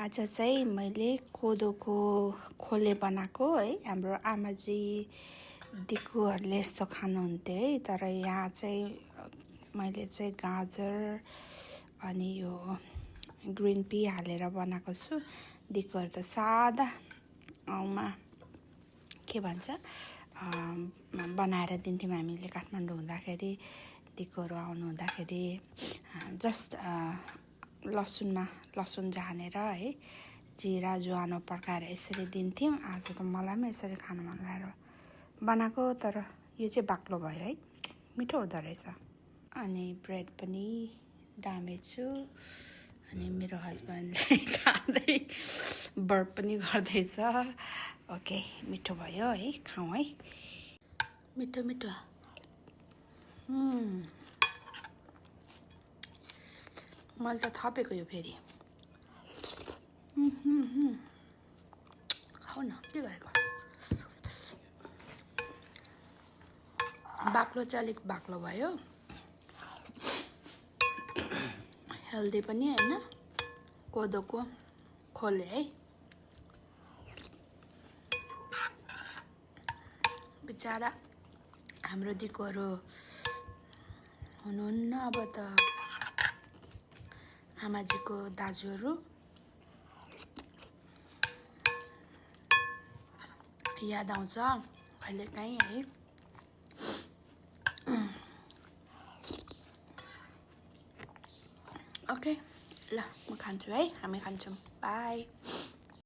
आज चाहिँ मैले कोदोको खोले बनाएको है। हाम्रो आमाजी दिक्कुहरूले यस्तो खानुहुन्थ्यो है। तर यहाँ चाहिँ मैले चाहिँ गाजर अनि यो ग्रिन पी हालेर बनाएको छु। दिक्कुहरू त सादा मा के भन्छ बनाएर दिन्थ्यौँ हामीले काठमाडौँ हुँदाखेरि। दिक्कुहरू आउनु हुँदाखेरि जस्ट लसुन झानेर है, जिरा ज्वानो पड्काएर यसरी दिन्थ्यौँ। आज त मलाई पनि यसरी खानु मन लागेर बनाएको, तर यो चाहिँ बाक्लो भयो है, मिठो हुँदो रहेछ। अनि ब्रेड पनि डामेछु अनि मेरो हस्बेन्डले खाँदै बर्प पनि गर्दैछ। ओके, मिठो भयो है, खाउँ है। मिठो मिठो। मैले त थपेको यो फेरि। खाऊ न, के गरेको। बाक्लो चाहिँ अलिक बाक्लो भयो, हेल्दी पनि होइन, कोदोको खोले है। बिचारा हाम्रो दिक्कुहरू हुनुहुन्न अब त, आमाजीको दाजुहरू याद आउँछ कहिलेकाहीँ है। ओके, ल म खान्छु है, हामी खान्छौँ। बाई।